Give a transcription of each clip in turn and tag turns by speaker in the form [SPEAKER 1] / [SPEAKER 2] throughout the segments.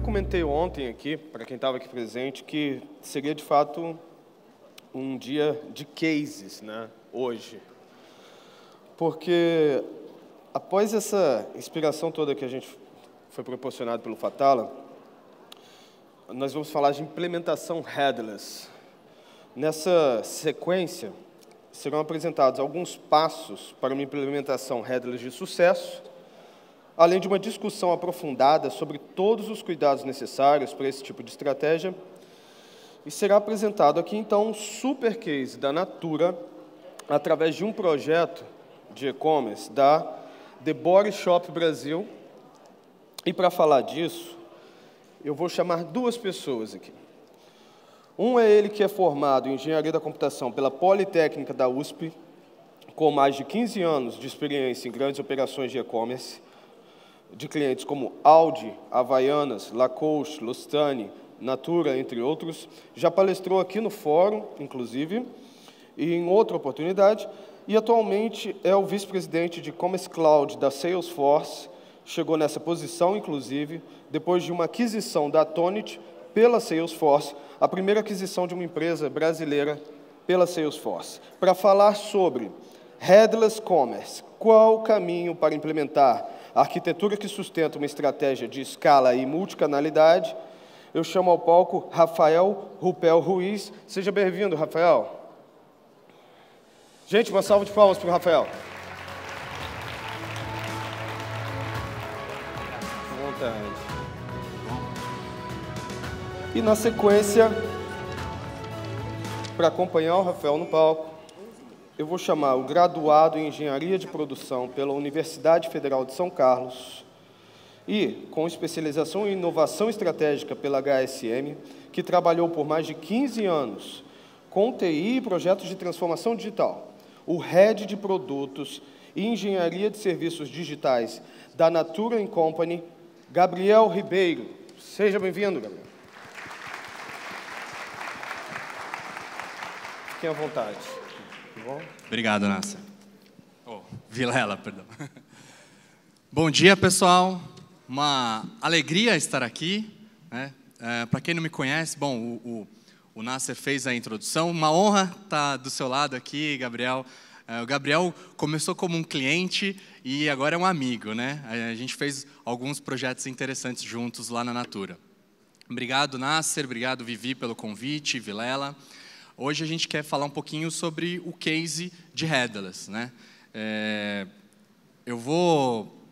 [SPEAKER 1] comentei ontem aqui, para quem estava aqui presente, que seria de fato um dia de cases, né, hoje. Porque após essa inspiração toda que a gente foi proporcionado pelo Fatala, nós vamos falar de implementação headless. Nessa sequência, serão apresentados alguns passos para uma implementação headless de sucesso, além de uma discussão aprofundada sobre todos os cuidados necessários para esse tipo de estratégia, e será apresentado aqui, então, um super case da Natura, através de um projeto de e-commerce da The Body Shop Brasil. E, para falar disso, eu vou chamar duas pessoas aqui. Um é ele que é formado em Engenharia da Computação pela Politécnica da USP, com mais de 15 anos de experiência em grandes operações de e-commerce, de clientes como Audi, Havaianas, Lacoste, Lustani, Natura, entre outros. Já palestrou aqui no fórum, inclusive, e em outra oportunidade, e atualmente é o vice-presidente de Commerce Cloud da Salesforce. Chegou nessa posição, inclusive, depois de uma aquisição da Tonit pela Salesforce, a primeira aquisição de uma empresa brasileira pela Salesforce. Para falar sobre Headless Commerce, qual o caminho para implementar a arquitetura que sustenta uma estratégia de escala e multicanalidade, eu chamo ao palco Rafael Rupel Ruiz. Seja bem-vindo, Rafael. Gente, uma salva de palmas para o Rafael. À vontade. E, na sequência, para acompanhar o Rafael no palco, eu vou chamar o graduado em Engenharia de Produção pela Universidade Federal de São Carlos e com especialização em Inovação Estratégica pela HSM, que trabalhou por mais de 15 anos com TI e projetos de transformação digital, o Head de Produtos e Engenharia de Serviços Digitais da Natura Company, Gabriel Ribeiro. Seja bem-vindo, Gabriel. Fiquem à vontade. Bom?
[SPEAKER 2] Obrigado, Nasser. Vilela, perdão. Bom dia, pessoal. Uma alegria estar aqui, né? Para quem não me conhece, bom, o Nasser fez a introdução. Uma honra estar do seu lado aqui, Gabriel. O Gabriel começou como um cliente e agora é um amigo, né? A gente fez alguns projetos interessantes juntos lá na Natura. Obrigado, Nasser. Obrigado, Vivi, pelo convite, Vilela. Hoje a gente quer falar um pouquinho sobre o case de Headless, né? Eu vou,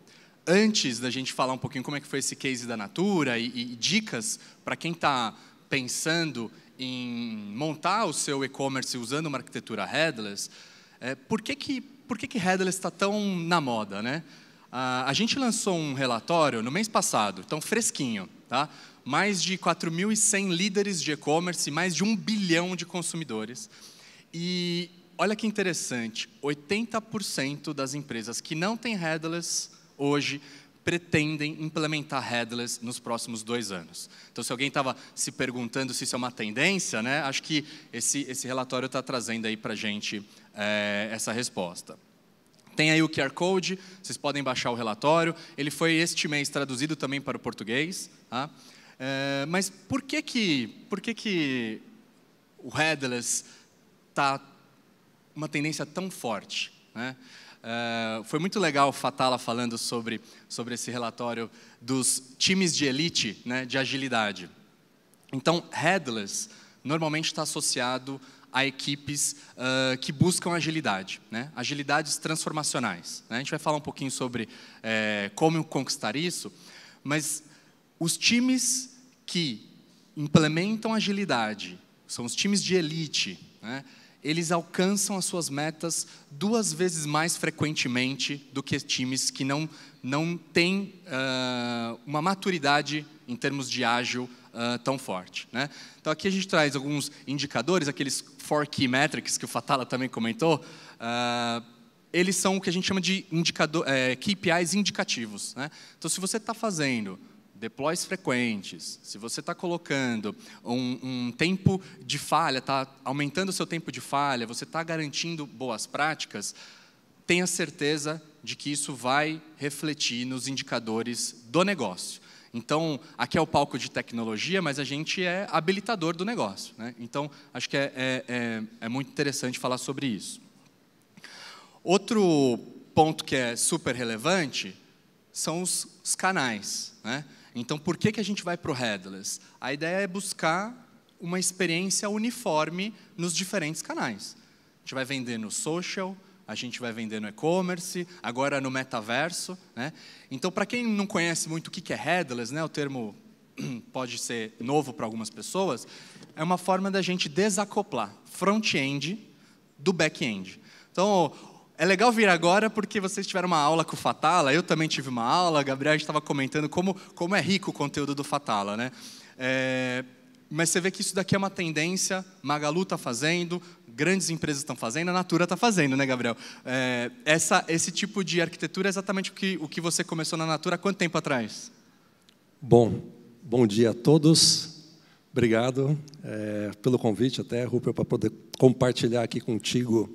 [SPEAKER 2] antes da gente falar um pouquinho como é que foi esse case da Natura e dicas para quem está pensando em montar o seu e-commerce usando uma arquitetura Headless, por que Headless está tão na moda, né? A gente lançou um relatório no mês passado, então fresquinho, tá? Mais de 4.100 líderes de e-commerce, mais de 1 bilhão de consumidores. E olha que interessante, 80% das empresas que não têm Headless hoje pretendem implementar Headless nos próximos 2 anos. Então, se alguém estava se perguntando se isso é uma tendência, né, acho que esse relatório está trazendo aí para a gente essa resposta. Tem aí o QR Code, vocês podem baixar o relatório. Ele foi este mês traduzido também para o português, tá? Mas por que o Headless está uma tendência tão forte, né? Foi muito legal o Fatala falando sobre esse relatório dos times de elite, né, de agilidade. Então, Headless normalmente está associado a equipes que buscam agilidade, né? Agilidades transformacionais, né? A gente vai falar um pouquinho sobre como conquistar isso, mas os times que implementam agilidade, são os times de elite, né? Eles alcançam as suas metas 2 vezes mais frequentemente do que times que não têm uma maturidade em termos de ágil tão forte, né? Então aqui a gente traz alguns indicadores, aqueles 4 Key Metrics que o Fatala também comentou. Eles são o que a gente chama de KPIs indicativos, né? Então, se você está fazendo deploys frequentes, se você está colocando um tempo de falha, está aumentando o seu tempo de falha, você está garantindo boas práticas, tenha certeza de que isso vai refletir nos indicadores do negócio. Então, aqui é o palco de tecnologia, mas a gente é habilitador do negócio, né? Então, acho que é muito interessante falar sobre isso. Outro ponto que é super relevante são os canais, né? Então, por que a gente vai para o headless? A ideia é buscar uma experiência uniforme nos diferentes canais. A gente vai vender no social, a gente vai vender no e-commerce, agora no metaverso, né? Então, para quem não conhece muito o que é headless, né, o termo pode ser novo para algumas pessoas, é uma forma da gente desacoplar front-end do back-end. Então, é legal vir agora porque vocês tiveram uma aula com o Fatala, eu também tive uma aula, a Gabriel estava comentando como é rico o conteúdo do Fatala, né? Mas você vê que isso daqui é uma tendência, Magalu está fazendo, grandes empresas estão fazendo, a Natura está fazendo, né, Gabriel? Esse tipo de arquitetura é exatamente o que você começou na Natura há quanto tempo atrás?
[SPEAKER 3] Bom dia a todos. Obrigado pelo convite, até, Rupert, para poder compartilhar aqui contigo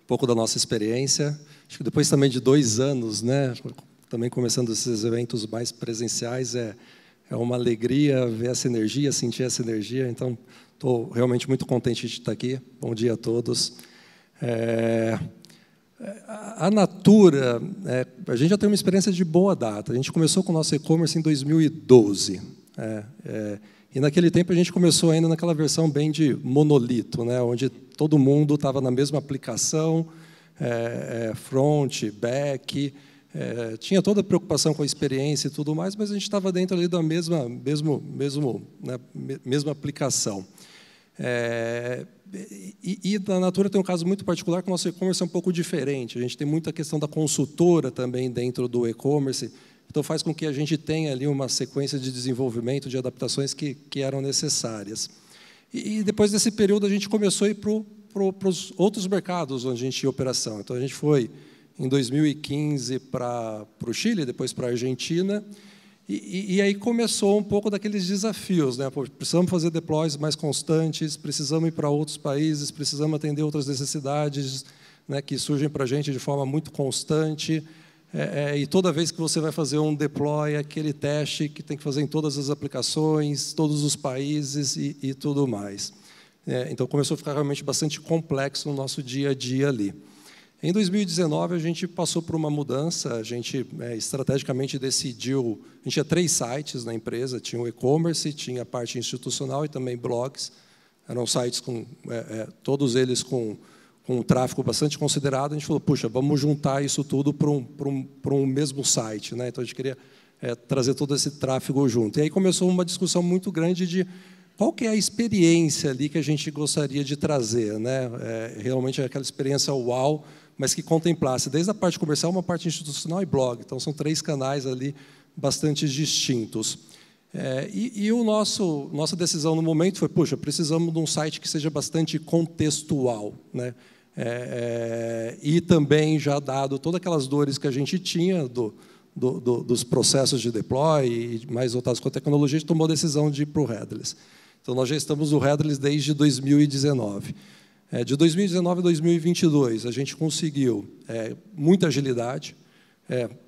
[SPEAKER 3] um pouco da nossa experiência. Acho que depois também de 2 anos, né, também começando esses eventos mais presenciais, é uma alegria ver essa energia, sentir essa energia. Então, estou realmente muito contente de estar aqui. Bom dia a todos. A Natura, a gente já tem uma experiência de boa data. A gente começou com o nosso e-commerce em 2012. E naquele tempo a gente começou ainda naquela versão bem de monolito, né, onde todo mundo estava na mesma aplicação, front, back, tinha toda a preocupação com a experiência e tudo mais, mas a gente estava dentro ali da mesma aplicação. E na Natura tem um caso muito particular que o nosso e-commerce é um pouco diferente. A gente tem muita questão da consultora também dentro do e-commerce, então faz com que a gente tenha ali uma sequência de desenvolvimento, de adaptações que eram necessárias. E depois desse período a gente começou a ir para os outros mercados onde a gente tinha operação. Então a gente foi em 2015 para o Chile, depois para a Argentina, e aí começou um pouco daqueles desafios, né? Precisamos fazer deploys mais constantes, precisamos ir para outros países, precisamos atender outras necessidades, né, que surgem para a gente de forma muito constante, e toda vez que você vai fazer um deploy, aquele teste que tem que fazer em todas as aplicações, todos os países e tudo mais. Então começou a ficar realmente bastante complexo no nosso dia a dia ali. Em 2019, a gente passou por uma mudança, a gente estrategicamente decidiu, a gente tinha 3 sites na empresa, tinha o e-commerce, tinha a parte institucional e também blogs, eram sites todos eles com um tráfego bastante considerado. A gente falou, puxa, vamos juntar isso tudo para um mesmo site, né? Então a gente queria trazer todo esse tráfego junto. E aí começou uma discussão muito grande de qual que é a experiência ali que a gente gostaria de trazer, né? Realmente é aquela experiência uau, mas que contemplasse desde a parte comercial, uma parte institucional e blog. Então, são 3 canais ali bastante distintos. E nossa decisão no momento foi, puxa, precisamos de um site que seja bastante contextual, né? E também já dado todas aquelas dores que a gente tinha dos processos de deploy e mais voltados com a tecnologia, a gente tomou a decisão de ir para o headless. Então, nós já estamos no headless desde 2019. De 2019 a 2022, a gente conseguiu muita agilidade,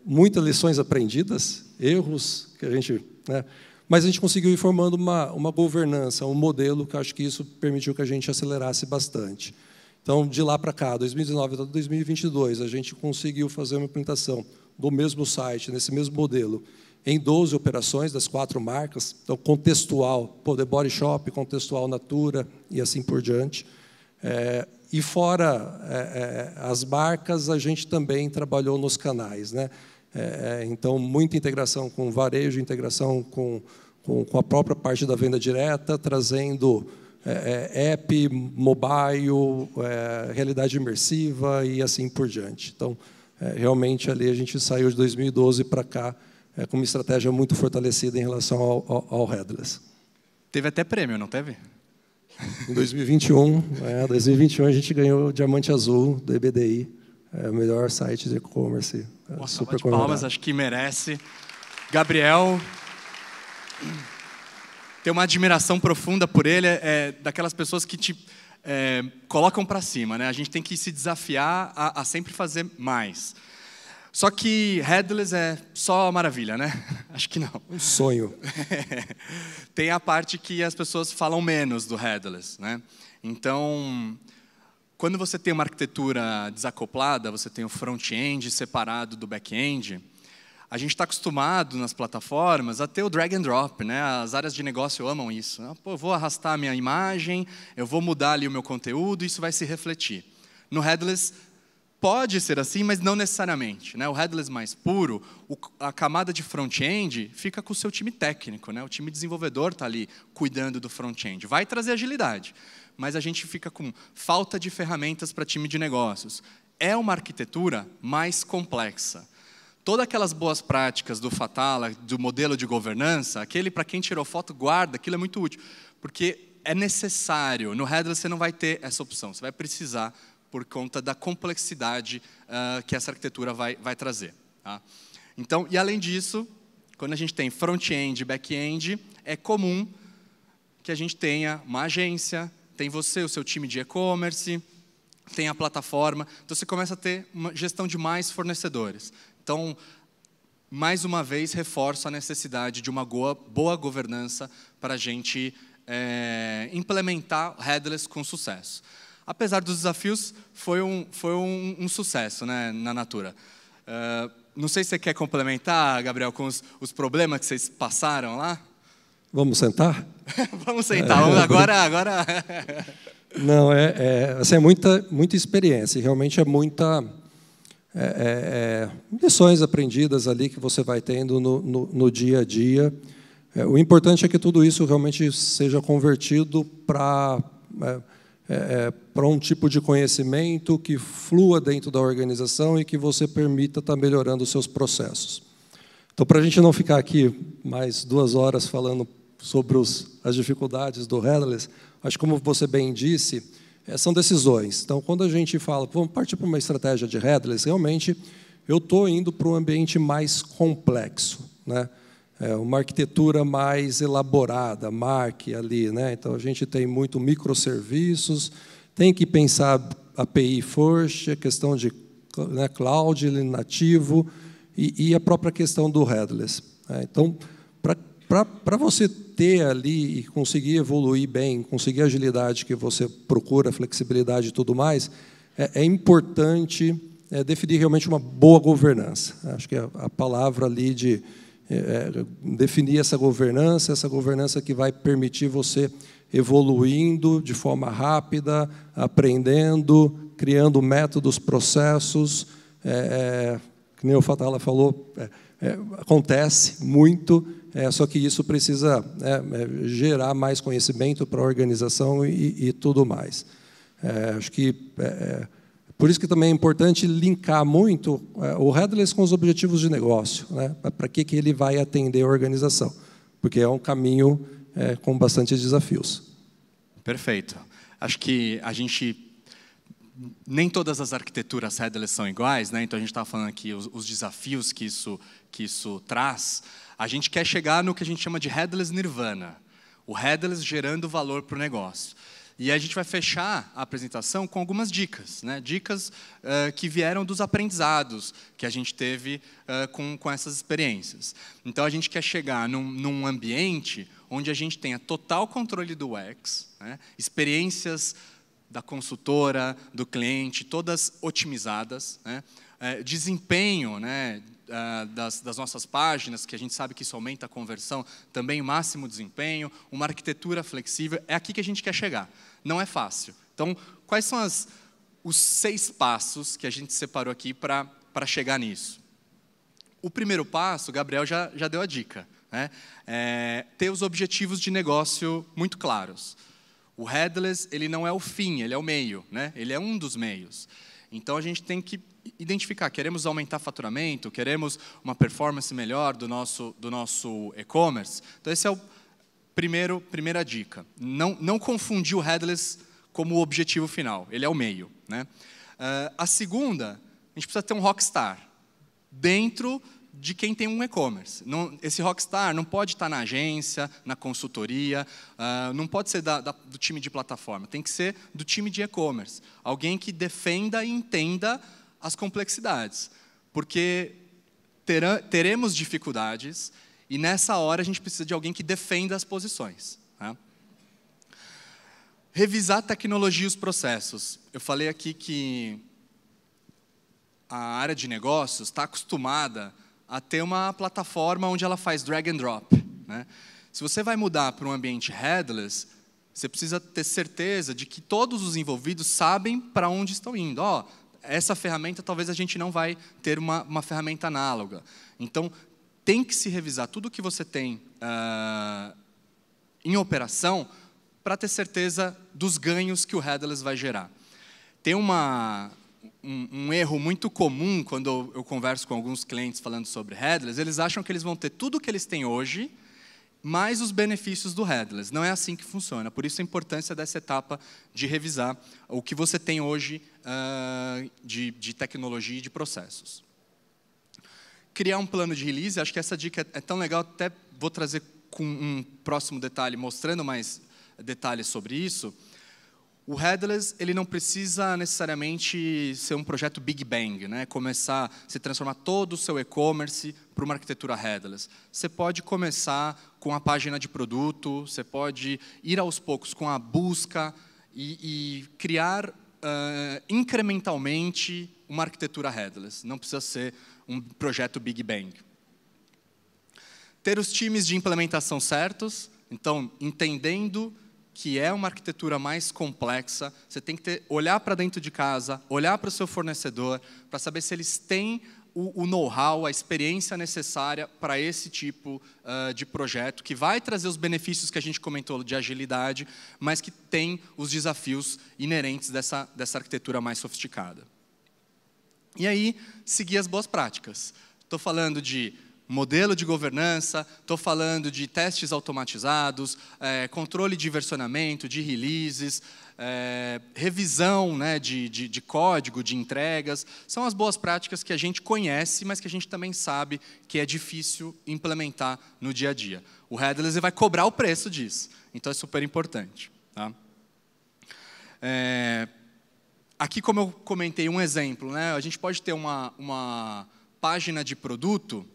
[SPEAKER 3] muitas lições aprendidas, erros que a gente... né, mas a gente conseguiu ir formando uma governança, um modelo que eu acho que isso permitiu que a gente acelerasse bastante. Então, de lá para cá, 2019 até 2022, a gente conseguiu fazer uma implementação do mesmo site, nesse mesmo modelo, em 12 operações das 4 marcas, então contextual, The Body Shop, contextual Natura e assim por diante. E fora as marcas, a gente também trabalhou nos canais, né? Então, muita integração com varejo, integração com a própria parte da venda direta, trazendo app, mobile, realidade imersiva e assim por diante. Então, realmente, ali a gente saiu de 2012 para cá com uma estratégia muito fortalecida em relação ao headless.
[SPEAKER 2] Teve até prêmio, não teve?
[SPEAKER 3] Em 2021, a gente ganhou o Diamante Azul do EBDI, o melhor site de e-commerce.
[SPEAKER 2] Super de palmas, acho que merece. Gabriel, tem uma admiração profunda por ele, daquelas pessoas que te colocam para cima, né? A gente tem que se desafiar a sempre fazer mais. Só que headless é só maravilha, né? Acho que não.
[SPEAKER 3] Um sonho.
[SPEAKER 2] Tem a parte que as pessoas falam menos do headless, né? Então, quando você tem uma arquitetura desacoplada, você tem o front-end separado do back-end, a gente está acostumado nas plataformas a ter o drag and drop, né? As áreas de negócio amam isso. Pô, eu vou arrastar a minha imagem, eu vou mudar ali o meu conteúdo, isso vai se refletir. No headless, pode ser assim, mas não necessariamente, né? O headless mais puro, a camada de front-end fica com o seu time técnico, né? O time desenvolvedor está ali cuidando do front-end. Vai trazer agilidade, mas a gente fica com falta de ferramentas para time de negócios. É uma arquitetura mais complexa. Todas aquelas boas práticas do Fatala, do modelo de governança, aquele para quem tirou foto, guarda, aquilo é muito útil, porque é necessário. No headless você não vai ter essa opção, você vai precisar por conta da complexidade que essa arquitetura vai trazer. Tá? Então, e além disso, quando a gente tem front-end e back-end, é comum que a gente tenha uma agência, tem você, o seu time de e-commerce, tem a plataforma, então você começa a ter uma gestão de mais fornecedores. Então, mais uma vez, reforço a necessidade de uma boa governança para a gente implementar headless com sucesso. Apesar dos desafios, foi um sucesso, né, na Natura. Não sei se você quer complementar, Gabriel, com os problemas que vocês passaram lá?
[SPEAKER 3] Vamos sentar?
[SPEAKER 2] Vamos sentar, agora...
[SPEAKER 3] Não, assim, é muita experiência, realmente é muita... lições aprendidas ali que você vai tendo no dia a dia. O importante é que tudo isso realmente seja convertido para um tipo de conhecimento que flua dentro da organização e que você permita estar melhorando os seus processos. Então, para a gente não ficar aqui mais 2 horas falando sobre as dificuldades do headless, acho que, como você bem disse, são decisões. Então, quando a gente fala, vamos partir para uma estratégia de headless, realmente eu estou indo para um ambiente mais complexo, né? Uma arquitetura mais elaborada, Mark ali, né? Então a gente tem muito microserviços, tem que pensar API first, a questão de, né, cloud nativo e a própria questão do headless. Então, para você ter ali e conseguir evoluir bem, conseguir a agilidade que você procura, flexibilidade e tudo mais, é importante definir realmente uma boa governança. Acho que a palavra ali de definir essa governança que vai permitir você evoluindo de forma rápida, aprendendo, criando métodos, processos, que nem o Fatala falou, acontece muito, só que isso precisa gerar mais conhecimento para a organização e tudo mais. Acho que por isso que também é importante linkar muito o headless com os objetivos de negócio, né? Para que ele vai atender a organização, porque é um caminho com bastante desafios.
[SPEAKER 2] Perfeito. Acho que nem todas as arquiteturas headless são iguais, né? Então a gente estava falando aqui os desafios que isso traz. A gente quer chegar no que a gente chama de headless nirvana, o headless gerando valor para o negócio. E a gente vai fechar a apresentação com algumas dicas, né? Dicas que vieram dos aprendizados que a gente teve com essas experiências. Então, a gente quer chegar num ambiente onde a gente tenha total controle do UX, né? Experiências da consultora, do cliente, todas otimizadas, né? Desempenho, né, das nossas páginas, que a gente sabe que isso aumenta a conversão, também o máximo desempenho, uma arquitetura flexível, é aqui que a gente quer chegar. Não é fácil. Então, quais são os 6 passos que a gente separou aqui para chegar nisso? O primeiro passo, o Gabriel já deu a dica, né? Ter os objetivos de negócio muito claros. O headless, ele não é o fim, ele é o meio, né? Ele é um dos meios. Então, a gente tem que identificar, queremos aumentar faturamento, queremos uma performance melhor do nosso e-commerce. Então, esse é o primeira dica. Não confundir o headless como o objetivo final, ele é o meio, né? A segunda, a gente precisa ter um rockstar dentro de quem tem um e-commerce. Esse rockstar não pode estar na agência, na consultoria, não pode ser do time de plataforma, tem que ser do time de e-commerce. Alguém que defenda e entenda as complexidades. porque teremos dificuldades e nessa hora a gente precisa de alguém que defenda as posições. Tá? Revisar a tecnologia e os processos. Eu falei aqui que a área de negócios está acostumada a ter uma plataforma onde ela faz drag and drop. Né? Se você vai mudar para um ambiente headless, você precisa ter certeza de que todos os envolvidos sabem para onde estão indo. Essa ferramenta, talvez a gente não vai ter uma ferramenta análoga. Então, tem que se revisar tudo o que você tem em operação para ter certeza dos ganhos que o headless vai gerar. Tem um erro muito comum quando eu converso com alguns clientes falando sobre headless, eles acham que eles vão ter tudo o que eles têm hoje, mais os benefícios do headless. Não é assim que funciona. Por isso a importância dessa etapa de revisar o que você tem hoje de tecnologia e de processos. Criar um plano de release, acho que essa dica é tão legal, até vou trazer com um próximo detalhe, mostrando mais detalhes sobre isso. O headless, ele não precisa necessariamente ser um projeto Big Bang, né? Começar a se transformar todo o seu e-commerce para uma arquitetura headless. Você pode começar com a página de produto, você pode ir aos poucos com a busca e criar incrementalmente uma arquitetura headless. Não precisa ser um projeto Big Bang. Ter os times de implementação certos, então, entendendo que é uma arquitetura mais complexa, você tem que olhar para dentro de casa, olhar para o seu fornecedor, para saber se eles têm o know-how, a experiência necessária para esse tipo de projeto, que vai trazer os benefícios que a gente comentou de agilidade, mas que tem os desafios inerentes dessa arquitetura mais sofisticada. E aí, seguir as boas práticas. Estou falando de modelo de governança, estou falando de testes automatizados, controle de versionamento, de releases, revisão, né, de código, de entregas. São as boas práticas que a gente conhece, mas que a gente também sabe que é difícil implementar no dia a dia. O headless vai cobrar o preço disso, então é super importante. Tá? Aqui, como eu comentei, um exemplo, né, a gente pode ter uma página de produto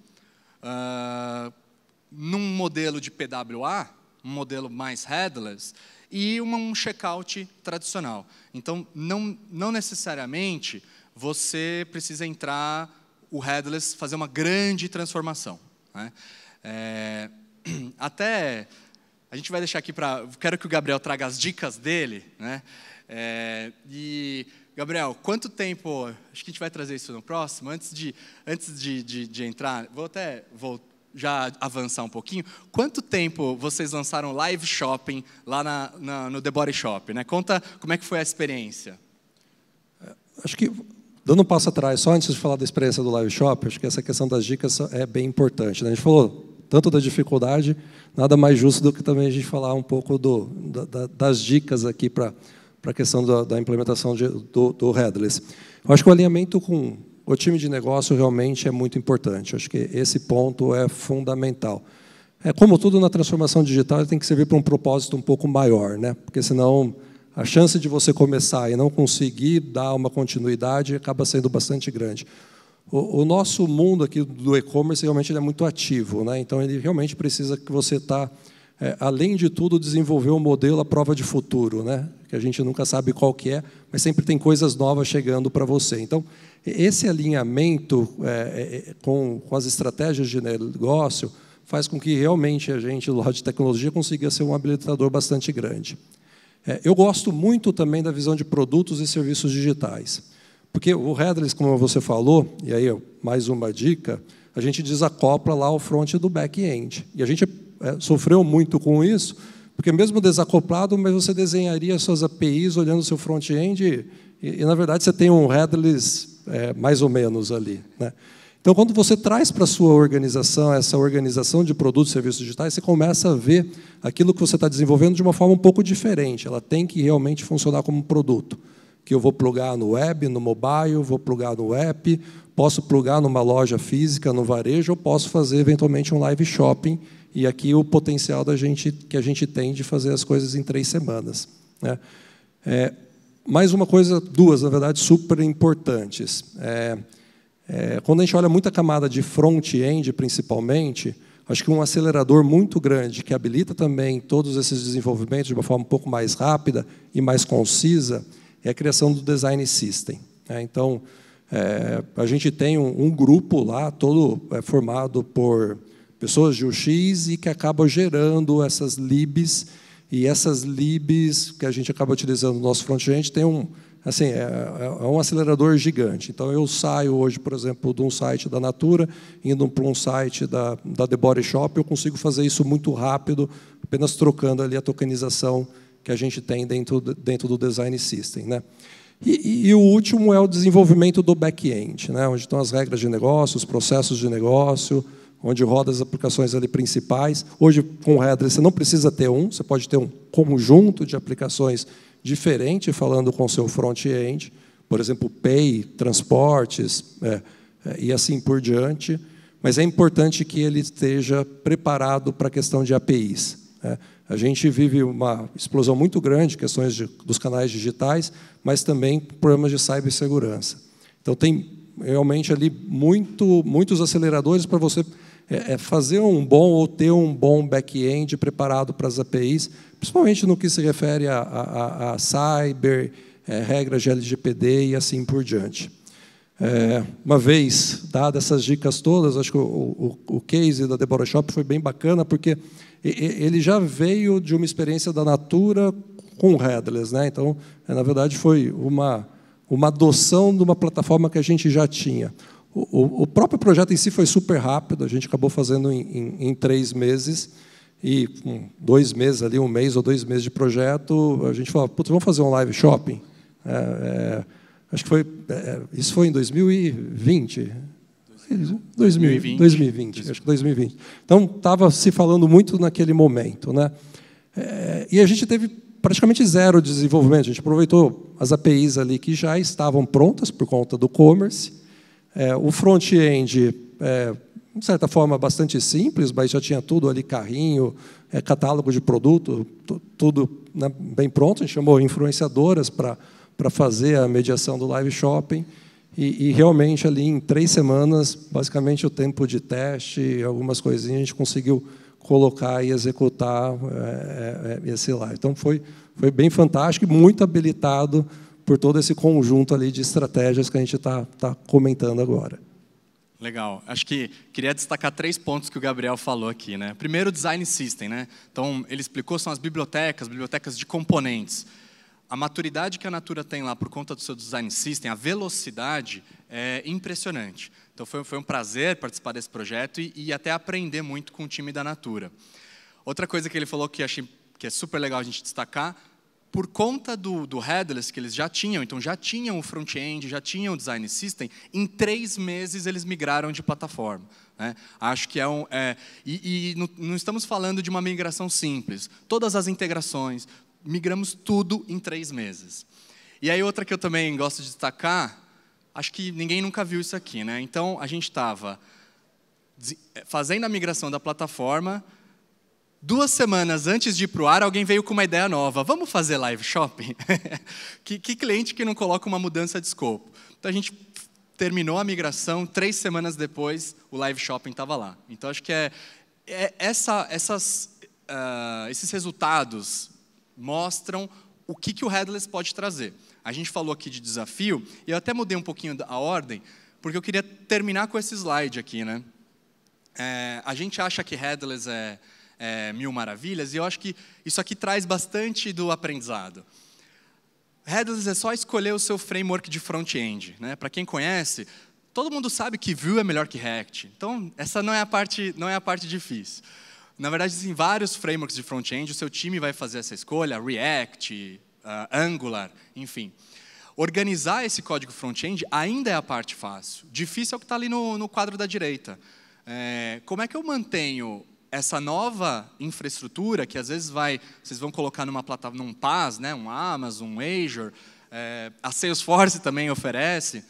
[SPEAKER 2] num modelo de PWA, um modelo mais headless, e um checkout tradicional. Então, não necessariamente você precisa entrar o headless, fazer uma grande transformação. Né? Até, a gente vai deixar aqui quero que o Gabriel traga as dicas dele. Né? E, Gabriel, quanto tempo, acho que a gente vai trazer isso no próximo, antes de entrar, vou já avançar um pouquinho. Quanto tempo vocês lançaram live shopping lá no The Body Shop? Né? Conta como é que foi a experiência.
[SPEAKER 3] Acho que, dando um passo atrás, só antes de falar da experiência do live shop, acho que essa questão das dicas é bem importante. Né? A gente falou tanto da dificuldade, nada mais justo do que também a gente falar um pouco das dicas aqui para a questão da implementação do headless. Eu acho que o alinhamento com o time de negócio realmente é muito importante. Eu acho que esse ponto é fundamental. Como tudo na transformação digital, tem que servir para um propósito um pouco maior, né? Porque senão a chance de você começar e não conseguir dar uma continuidade acaba sendo bastante grande. O nosso mundo aqui do e-commerce realmente ele é muito ativo, né? Então ele realmente precisa que você além de tudo, desenvolver um modelo à prova de futuro, né? Que a gente nunca sabe qual que é, mas sempre tem coisas novas chegando para você. Então, esse alinhamento com as estratégias de negócio faz com que realmente a gente, do lado de tecnologia, consiga ser um habilitador bastante grande. Eu gosto muito também da visão de produtos e serviços digitais, porque o headless, como você falou, e aí mais uma dica, a gente desacopla lá o front do back-end. E a gente sofreu muito com isso, porque mesmo desacoplado, mas você desenharia suas APIs olhando o seu front-end e, na verdade, você tem um headless mais ou menos ali. Né? Então, quando você traz para a sua organização essa organização de produtos e serviços digitais, você começa a ver aquilo que você está desenvolvendo de uma forma um pouco diferente. Ela tem que realmente funcionar como um produto, que eu vou plugar no web, no mobile, vou plugar no app, posso plugar numa loja física, no varejo, ou posso fazer, eventualmente, um live shopping. E aqui o potencial que a gente tem de fazer as coisas em 3 semanas. Né? Mais uma coisa, duas, na verdade, super importantes. Quando a gente olha muita camada de front-end, principalmente, acho que um acelerador muito grande, que habilita também todos esses desenvolvimentos de uma forma um pouco mais rápida e mais concisa, é a criação do Design System. Então, a gente tem um grupo lá, todo formado por pessoas de UX, e que acaba gerando essas libs, e essas libs que a gente acaba utilizando no nosso front-end tem assim, um acelerador gigante. Então, eu saio hoje, por exemplo, de um site da Natura, indo para um site da The Body Shop, eu consigo fazer isso muito rápido, apenas trocando ali a tokenização que a gente tem dentro do Design System, né? E o último é o desenvolvimento do back-end, né? Onde estão as regras de negócio, os processos de negócio, onde roda as aplicações ali principais. Hoje, com o Headless, você não precisa ter você pode ter um conjunto de aplicações diferente falando com o seu front-end, por exemplo, Pay, transportes, e assim por diante, mas é importante que ele esteja preparado para a questão de APIs. A gente vive uma explosão muito grande de questões dos canais digitais, mas também problemas de cibersegurança. Então, tem realmente ali muitos aceleradores para você fazer um bom ou ter um bom back-end preparado para as APIs, principalmente no que se refere a cyber, regras de LGPD e assim por diante. Uma vez dadas essas dicas todas, acho que o case da The Body Shop foi bem bacana, porque ele já veio de uma experiência da Natura com o Headless, né? Então, na verdade, foi uma adoção de uma plataforma que a gente já tinha. O próprio projeto em si foi super rápido, a gente acabou fazendo em 3 meses, e com 2 meses, ali, 1 mês ou 2 meses de projeto, a gente falou, putz, vamos fazer um live shopping? Acho que isso foi em 2020. 2020, acho que 2020. Então, estava se falando muito naquele momento, né? E a gente teve praticamente 0 desenvolvimento. A gente aproveitou as APIs ali que já estavam prontas por conta do commerce. O front-end, de certa forma, bastante simples, mas já tinha tudo ali, carrinho, catálogo de produto, tudo, né, bem pronto. A gente chamou influenciadoras para fazer a mediação do live shopping. E realmente, ali, em 3 semanas, basicamente, o tempo de teste, algumas coisinhas, a gente conseguiu colocar e executar esse live. Então, foi bem fantástico e muito habilitado por todo esse conjunto ali de estratégias que a gente está comentando agora.
[SPEAKER 2] Legal. Acho que queria destacar 3 pontos que o Gabriel falou aqui, né? Primeiro, o Design System, né? Então, ele explicou, são as bibliotecas de componentes. A maturidade que a Natura tem lá por conta do seu Design System, a velocidade, é impressionante. Então, foi um prazer participar desse projeto e até aprender muito com o time da Natura. Outra coisa que ele falou que achei que é super legal a gente destacar, por conta do Headless que eles já tinham, então já tinham o front-end, já tinham o Design System, em 3 meses eles migraram de plataforma, né? Acho que não estamos falando de uma migração simples. Todas as integrações, migramos tudo em 3 meses. E aí outra que eu também gosto de destacar, acho que ninguém nunca viu isso aqui, né? Então, a gente estava fazendo a migração da plataforma, 2 semanas antes de ir para o ar, alguém veio com uma ideia nova. Vamos fazer live shopping? que cliente que não coloca uma mudança de escopo? Então, a gente terminou a migração, 3 semanas depois, o live shopping estava lá. Então, acho que esses resultados mostram o que o Headless pode trazer. A gente falou aqui de desafio, e eu até mudei um pouquinho a ordem, porque eu queria terminar com esse slide aqui, né? A gente acha que Headless é 1000 maravilhas, e eu acho que isso aqui traz bastante do aprendizado. Headless é só escolher o seu framework de front-end, né? Para quem conhece, todo mundo sabe que Vue é melhor que React. Então, essa não é a parte difícil. Na verdade, existem vários frameworks de front-end, o seu time vai fazer essa escolha, React, Angular, enfim. Organizar esse código front-end ainda é a parte fácil. Difícil é o que está ali no quadro da direita. Como é que eu mantenho essa nova infraestrutura, que às vezes vocês vão colocar numa plataforma, num PaaS, né, um Amazon, um Azure, a Salesforce também oferece,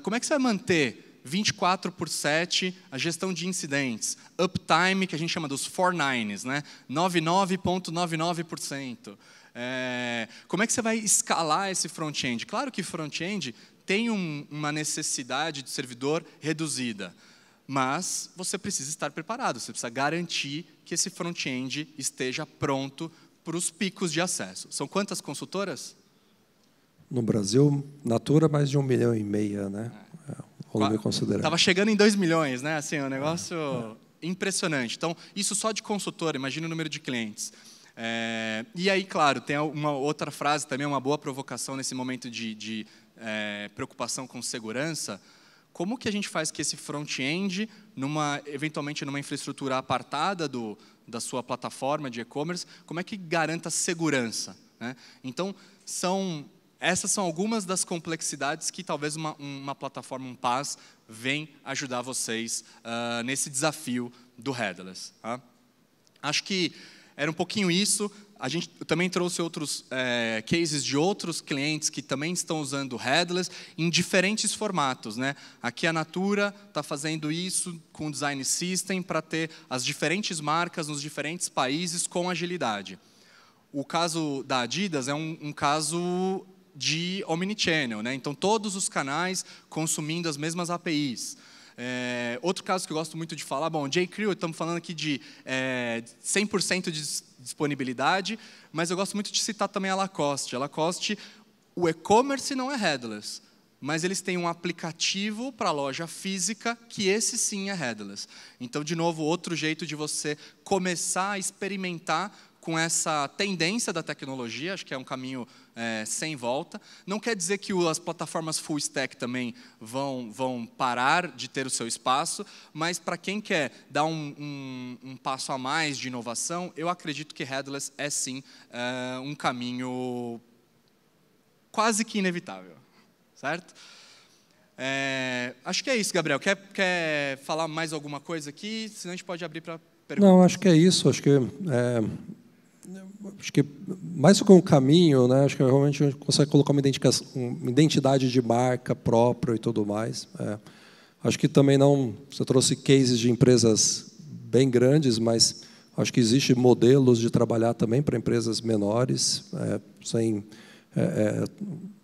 [SPEAKER 2] como é que você vai manter 24/7 a gestão de incidentes, uptime, que a gente chama dos 4 nines, né, 99,99%. Como é que você vai escalar esse front-end? Claro que front-end tem uma necessidade de servidor reduzida, mas você precisa estar preparado, você precisa garantir que esse front-end esteja pronto para os picos de acesso. São quantas consultoras?
[SPEAKER 3] No Brasil, Natura, mais de 1,5 milhão, né? Volume considerável.
[SPEAKER 2] Estava chegando em 2 milhões, né? Assim, um negócio impressionante. Então, isso só de consultora, imagina o número de clientes. E aí, claro, tem uma outra frase também, uma boa provocação nesse momento de preocupação com segurança. Como que a gente faz que esse front-end, eventualmente numa infraestrutura apartada da sua plataforma de e-commerce, como é que garanta segurança, né? Então, essas são algumas das complexidades que talvez uma plataforma, um PaaS, vem ajudar vocês nesse desafio do headless. Tá? Acho que era um pouquinho isso. A gente também trouxe outros cases de outros clientes que também estão usando headless em diferentes formatos, né? Aqui a Natura está fazendo isso com o Design System para ter as diferentes marcas nos diferentes países com agilidade. O caso da Adidas é um caso de omnichannel, né? Então todos os canais consumindo as mesmas APIs. Outro caso que eu gosto muito de falar, bom, J.Crew, estamos falando aqui de 100% de disponibilidade, mas eu gosto muito de citar também a Lacoste. A Lacoste, o e-commerce não é headless, mas eles têm um aplicativo para a loja física que esse sim é headless. Então, de novo, outro jeito de você começar a experimentar com essa tendência da tecnologia, acho que é um caminho sem volta. Não quer dizer que as plataformas full stack também vão parar de ter o seu espaço, mas para quem quer dar um passo a mais de inovação, eu acredito que headless é sim um caminho quase que inevitável, certo? Acho que é isso, Gabriel. Quer falar mais alguma coisa aqui? Senão a gente pode abrir para perguntas.
[SPEAKER 3] Não, acho que é isso. Acho que mais do que um caminho, né? Acho que realmente a gente consegue colocar uma identidade de marca própria e tudo mais. Acho que também você trouxe cases de empresas bem grandes, mas acho que existem modelos de trabalhar também para empresas menores, sem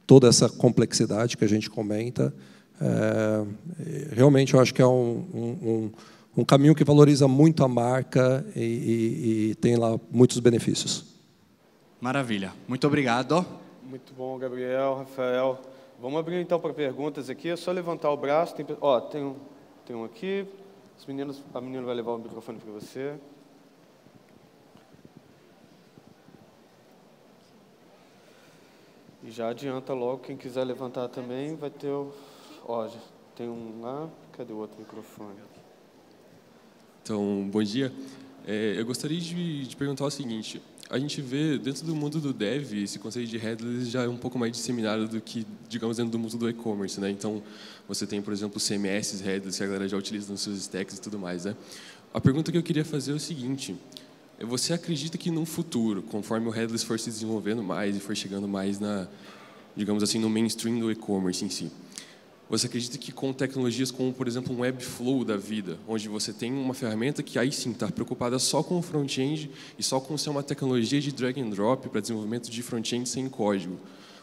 [SPEAKER 3] toda essa complexidade que a gente comenta. Realmente, eu acho que é um caminho que valoriza muito a marca e tem lá muitos benefícios.
[SPEAKER 2] Maravilha. Muito obrigado.
[SPEAKER 1] Muito bom, Gabriel, Rafael. Vamos abrir então para perguntas aqui. É só levantar o braço. Tem um aqui. A menina vai levar o microfone para você. E já adianta logo, quem quiser levantar também, vai ter já tem um lá. Cadê o outro microfone?
[SPEAKER 4] Então, bom dia. Eu gostaria de perguntar o seguinte. A gente vê, dentro do mundo do dev, esse conceito de headless já é um pouco mais disseminado do que, digamos, dentro do mundo do e-commerce, né? Então, você tem, por exemplo, CMS headless, que a galera já utiliza nos seus stacks e tudo mais, né? A pergunta que eu queria fazer é o seguinte. Você acredita que, no futuro, conforme o headless for se desenvolvendo mais e for chegando mais digamos assim, no mainstream do e-commerce em si, você acredita que com tecnologias como, por exemplo, um Webflow da vida, onde você tem uma ferramenta que aí sim está preocupada só com o front-end e só com ser uma tecnologia de drag and drop para desenvolvimento de front-end sem código,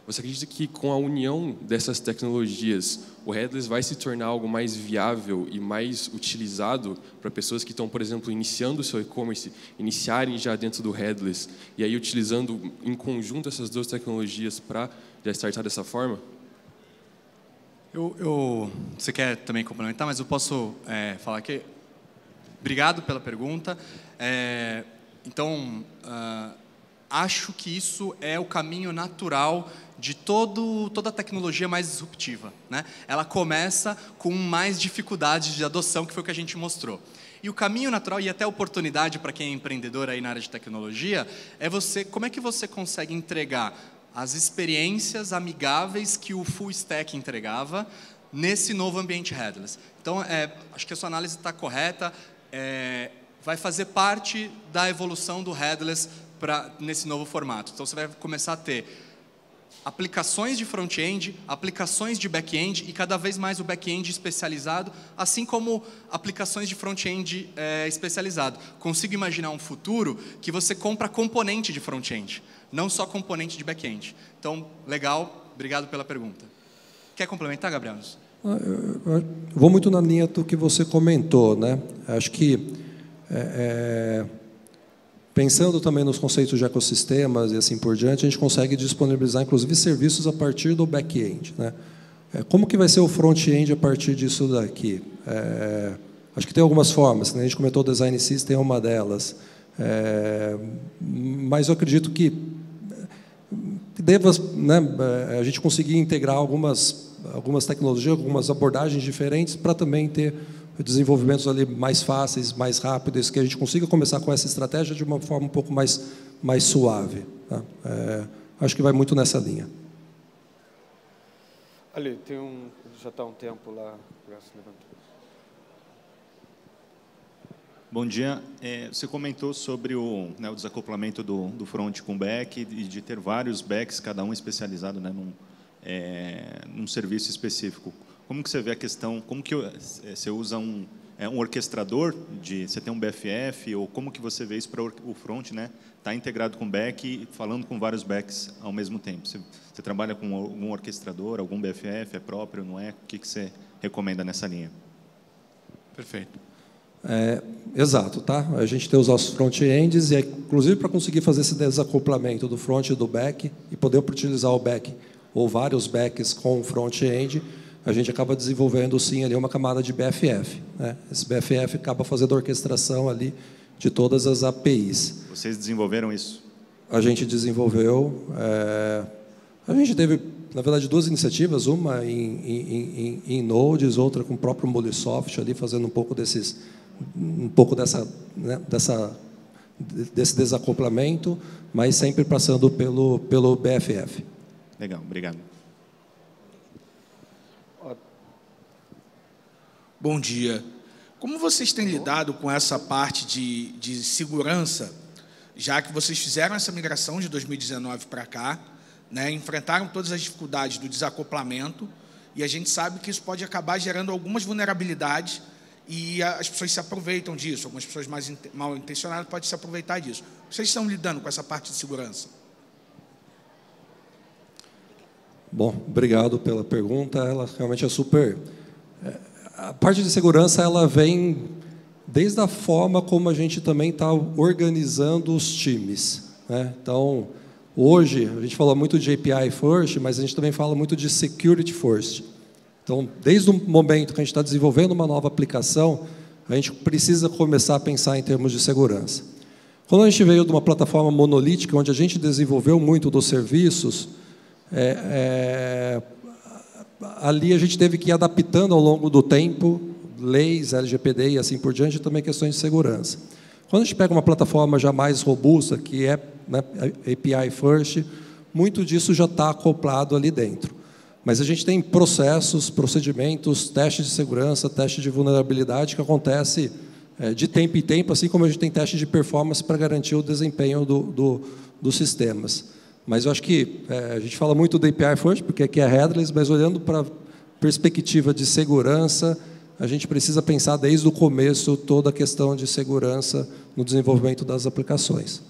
[SPEAKER 4] você acredita que com a união dessas tecnologias, o headless vai se tornar algo mais viável e mais utilizado para pessoas que estão, por exemplo, iniciando o seu e-commerce, iniciarem já dentro do headless e aí utilizando em conjunto essas duas tecnologias para já startar dessa forma?
[SPEAKER 2] Você quer também complementar, mas eu posso falar aqui. Obrigado pela pergunta. Então, acho que isso é o caminho natural de toda a tecnologia mais disruptiva, né? Ela começa com mais dificuldade de adoção, que foi o que a gente mostrou. E o caminho natural e até a oportunidade para quem é empreendedor aí na área de tecnologia é como é que você consegue entregar as experiências amigáveis que o full stack entregava nesse novo ambiente headless. Então, acho que a sua análise está correta, vai fazer parte da evolução do headless nesse novo formato. Então, você vai começar a ter aplicações de front-end, aplicações de back-end e cada vez mais o back-end especializado, assim como aplicações de front-end especializado. Consigo imaginar um futuro que você compra componente de front-end, não só componente de back-end. Então, legal, obrigado pela pergunta. Quer complementar, Gabriel?
[SPEAKER 3] Eu vou muito na linha do que você comentou, né? Acho que pensando também nos conceitos de ecossistemas e assim por diante, a gente consegue disponibilizar, inclusive, serviços a partir do back-end, né? Como que vai ser o front-end a partir disso daqui? Acho que tem algumas formas, né? A gente comentou o Design System, é uma delas. Mas eu acredito que deva, né, a gente conseguir integrar algumas tecnologias, algumas abordagens diferentes para também ter desenvolvimentos ali mais fáceis, mais rápidos, que a gente consiga começar com essa estratégia de uma forma um pouco mais suave. Tá? Acho que vai muito nessa linha.
[SPEAKER 1] Ali, já está um tempo lá.
[SPEAKER 5] Bom dia. Você comentou sobre o desacoplamento do front com back e de ter vários backs, cada um especializado, né, num serviço específico. Como que você vê a questão? Como que você usa um orquestrador? Você tem um BFF? Ou como que você vê isso para o front, né? Tá integrado com o back e falando com vários backs ao mesmo tempo. Você trabalha com algum orquestrador, algum BFF? É próprio, não é? O que você recomenda nessa linha?
[SPEAKER 2] Perfeito.
[SPEAKER 3] Exato, tá? A gente tem os nossos front-ends e, inclusive, para conseguir fazer esse desacoplamento do front e do back e poder utilizar o back ou vários backs com o front-end, a gente acaba desenvolvendo, sim, ali uma camada de BFF, né? Esse BFF acaba fazendo a orquestração ali de todas as APIs.
[SPEAKER 5] Vocês desenvolveram isso?
[SPEAKER 3] A gente desenvolveu. A gente teve, na verdade, duas iniciativas, uma em Nodes, outra com o próprio Molisoft, ali fazendo um pouco desse desacoplamento, mas sempre passando pelo BFF.
[SPEAKER 5] Legal, obrigado.
[SPEAKER 6] Bom dia. Como vocês têm lidado com essa parte de segurança, já que vocês fizeram essa migração de 2019 para cá, né, enfrentaram todas as dificuldades do desacoplamento, e a gente sabe que isso pode acabar gerando algumas vulnerabilidades e as pessoas se aproveitam disso, algumas pessoas mais mal intencionadas podem se aproveitar disso. Vocês estão lidando com essa parte de segurança?
[SPEAKER 3] Bom, obrigado pela pergunta. Ela realmente é super... A parte de segurança, ela vem desde a forma como a gente também está organizando os times, né? Então, hoje, a gente fala muito de API First, mas a gente também fala muito de Security First. Então, desde o momento que a gente está desenvolvendo uma nova aplicação, a gente precisa começar a pensar em termos de segurança. Quando a gente veio de uma plataforma monolítica, onde a gente desenvolveu muito dos serviços, ali a gente teve que ir adaptando ao longo do tempo, leis, LGPD e assim por diante, e também questões de segurança. Quando a gente pega uma plataforma já mais robusta, que é, né, API First, muito disso já está acoplado ali dentro. Mas a gente tem processos, procedimentos, testes de segurança, testes de vulnerabilidade que acontece de tempo em tempo, assim como a gente tem teste de performance para garantir o desempenho dos sistemas. Mas eu acho que a gente fala muito do API First, porque aqui é headless, mas olhando para a perspectiva de segurança, a gente precisa pensar desde o começo toda a questão de segurança no desenvolvimento das aplicações.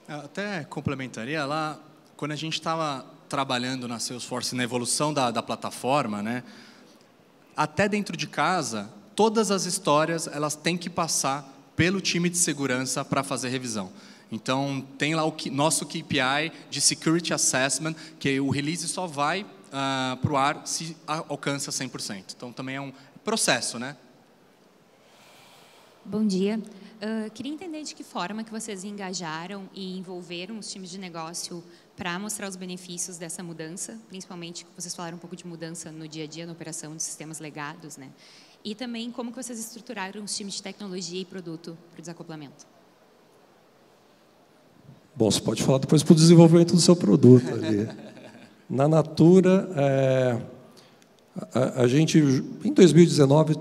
[SPEAKER 2] Eu até complementaria lá, quando a gente estava trabalhando na Salesforce, na evolução da plataforma, né, até dentro de casa, todas as histórias elas têm que passar pelo time de segurança para fazer revisão. Então, tem lá o nosso KPI de Security Assessment, que o release só vai para o ar se alcança 100%. Então, também é um processo, né?
[SPEAKER 7] Bom dia. Queria entender de que forma que vocês engajaram e envolveram os times de negócio para mostrar os benefícios dessa mudança, principalmente, vocês falaram um pouco de mudança no dia a dia, na operação de sistemas legados, né? E também como que vocês estruturaram os times de tecnologia e produto para o desacoplamento.
[SPEAKER 3] Bom, você pode falar depois para o desenvolvimento do seu produto ali. Na Natura, a gente, em 2019,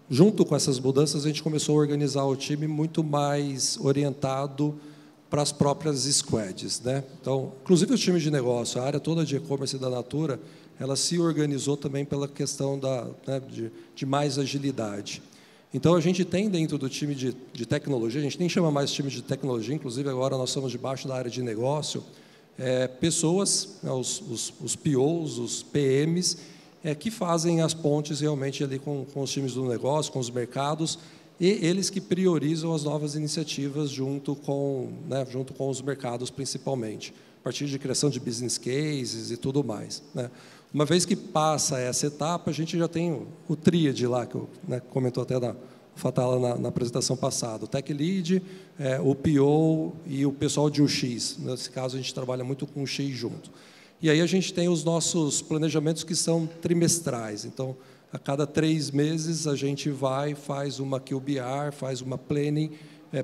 [SPEAKER 3] junto com essas mudanças, a gente começou a organizar o time muito mais orientado para as próprias squads, né? Então, inclusive os times de negócio, a área toda de e-commerce da Natura, ela se organizou também pela questão de mais agilidade. Então, a gente tem dentro do time de tecnologia, a gente nem chama mais time de tecnologia, inclusive agora nós somos debaixo da área de negócio, pessoas, né, os POs, os PMs, que fazem as pontes realmente ali com os times do negócio, com os mercados, e eles que priorizam as novas iniciativas junto com os mercados, principalmente, a partir de criação de business cases e tudo mais, né? Uma vez que passa essa etapa, a gente já tem o tríade lá, que comentou até o Fatala na apresentação passada, o Tech Lead, o PO e o pessoal de UX. Nesse caso, a gente trabalha muito com o UX junto. E aí a gente tem os nossos planejamentos que são trimestrais. Então, a cada 3 meses, a gente faz uma QBR, faz uma planning,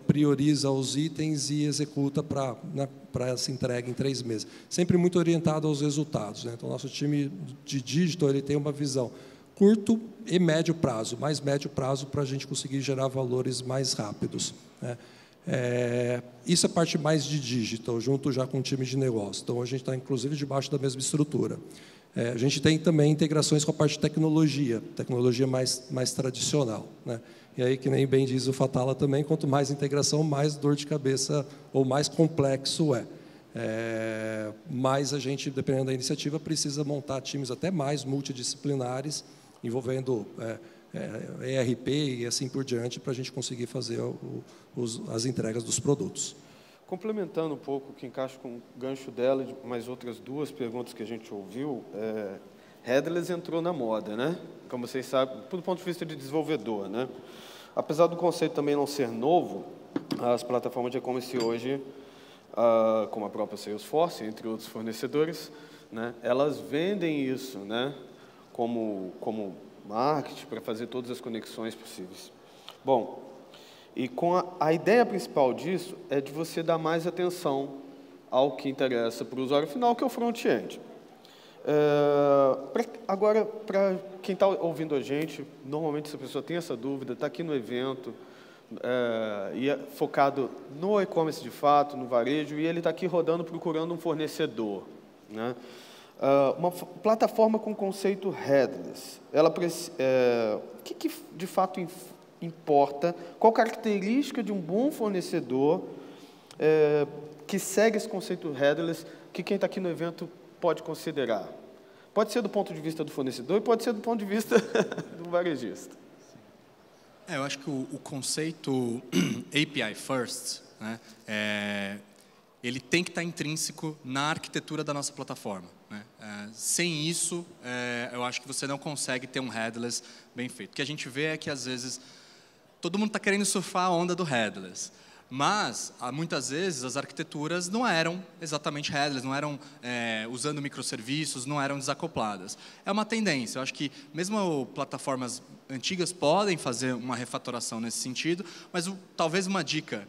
[SPEAKER 3] prioriza os itens e executa para essa entrega em 3 meses. Sempre muito orientado aos resultados, né? Então, nosso time de digital ele tem uma visão curto e médio prazo, mais médio prazo para a gente conseguir gerar valores mais rápidos, né? Isso é a parte mais de digital, junto já com o time de negócio. Então, a gente está, inclusive, debaixo da mesma estrutura. A gente tem também integrações com a parte de tecnologia mais tradicional, né? E aí, que nem bem diz o Fatala também, quanto mais integração, mais dor de cabeça ou mais complexo mais a gente, dependendo da iniciativa, precisa montar times até mais multidisciplinares, envolvendo ERP e assim por diante, para a gente conseguir fazer as entregas dos produtos.
[SPEAKER 1] Complementando um pouco, que encaixa com o gancho dela, de mais outras 2 perguntas que a gente ouviu, headless entrou na moda, né? Como vocês sabem, do ponto de vista de desenvolvedor, né? Apesar do conceito também não ser novo, as plataformas de e-commerce hoje, como a própria Salesforce, entre outros fornecedores, né, elas vendem isso, né, como marketing para fazer todas as conexões possíveis. Bom, e com a ideia principal disso é de você dar mais atenção ao que interessa para o usuário final, que é o front-end. Agora, para quem está ouvindo a gente, normalmente se a pessoa tem essa dúvida, está aqui no evento, e é focado no e-commerce de fato, no varejo, e ele está aqui rodando procurando um fornecedor, né? Uma plataforma com conceito headless, o que de fato importa, qual característica de um bom fornecedor que segue esse conceito headless, que quem está aqui no evento pode considerar? Pode ser do ponto de vista do fornecedor e pode ser do ponto de vista do varejista.
[SPEAKER 2] Eu acho que o conceito API First, né, ele tem que estar intrínseco na arquitetura da nossa plataforma, né? Sem isso, eu acho que você não consegue ter um headless bem feito. O que a gente vê é que, às vezes, todo mundo está querendo surfar a onda do headless. Mas, muitas vezes, as arquiteturas não eram exatamente headless, não eram usando microserviços, não eram desacopladas. É uma tendência. Eu acho que, mesmo plataformas antigas podem fazer uma refatoração nesse sentido, mas talvez uma dica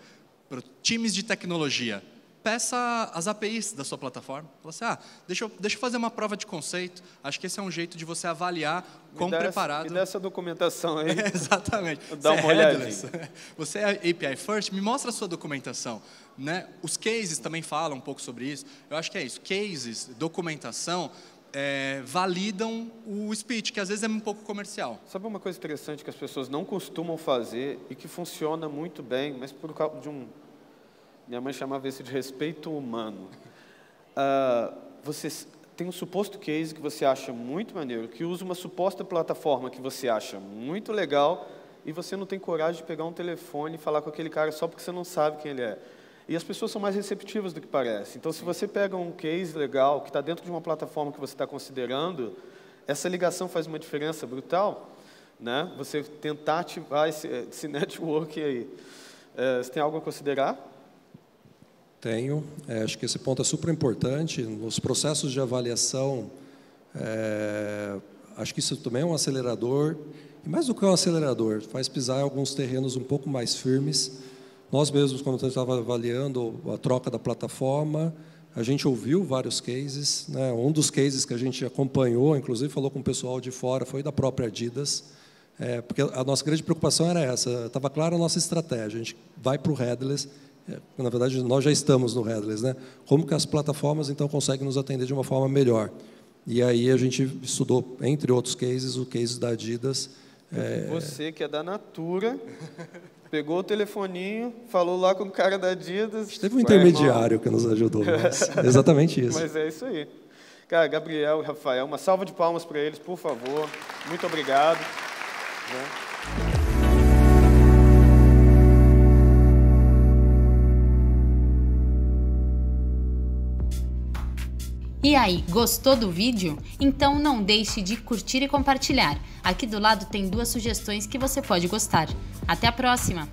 [SPEAKER 2] para times de tecnologia: peça as APIs da sua plataforma. Fala assim, deixa eu fazer uma prova de conceito. Acho que esse é um jeito de você avaliar quão preparado...
[SPEAKER 1] Me dá essa documentação aí.
[SPEAKER 2] Exatamente.
[SPEAKER 1] Dá uma olhadinha.
[SPEAKER 2] Você é API First, me mostra a sua documentação, né? Os cases também falam um pouco sobre isso. Eu acho que é isso. Cases, documentação, validam o speech, que às vezes é um pouco comercial.
[SPEAKER 1] Sabe uma coisa interessante que as pessoas não costumam fazer e que funciona muito bem, mas por causa de minha mãe chamava isso de respeito humano. Você tem um suposto case que você acha muito maneiro, que usa uma suposta plataforma que você acha muito legal, e você não tem coragem de pegar um telefone e falar com aquele cara só porque você não sabe quem ele é. E as pessoas são mais receptivas do que parece. Então, se você pega um case legal, que está dentro de uma plataforma que você está considerando, essa ligação faz uma diferença brutal, né? Você tentar ativar esse network aí. Você tem algo a considerar?
[SPEAKER 3] Tenho. Acho que esse ponto é super importante. Nos processos de avaliação, acho que isso também é um acelerador. E mais do que um acelerador, faz pisar em alguns terrenos um pouco mais firmes. Nós mesmos, quando a gente estava avaliando a troca da plataforma, a gente ouviu vários cases, né? Um dos cases que a gente acompanhou, inclusive falou com o pessoal de fora, foi da própria Adidas, porque a nossa grande preocupação era essa. Estava clara a nossa estratégia. A gente vai para o headless. Na verdade, nós já estamos no headless, né? Como que as plataformas, então, conseguem nos atender de uma forma melhor? E aí a gente estudou, entre outros cases, o case da Adidas.
[SPEAKER 1] Você, que é da Natura, Pegou o telefoninho, falou lá com o cara da Adidas.
[SPEAKER 3] Teve um intermediário que nos ajudou. Mas exatamente isso.
[SPEAKER 1] Mas é isso aí. Cara, Gabriel e Rafael, uma salva de palmas para eles, por favor. Muito obrigado.
[SPEAKER 8] E aí, gostou do vídeo? Então não deixe de curtir e compartilhar. Aqui do lado tem 2 sugestões que você pode gostar. Até a próxima!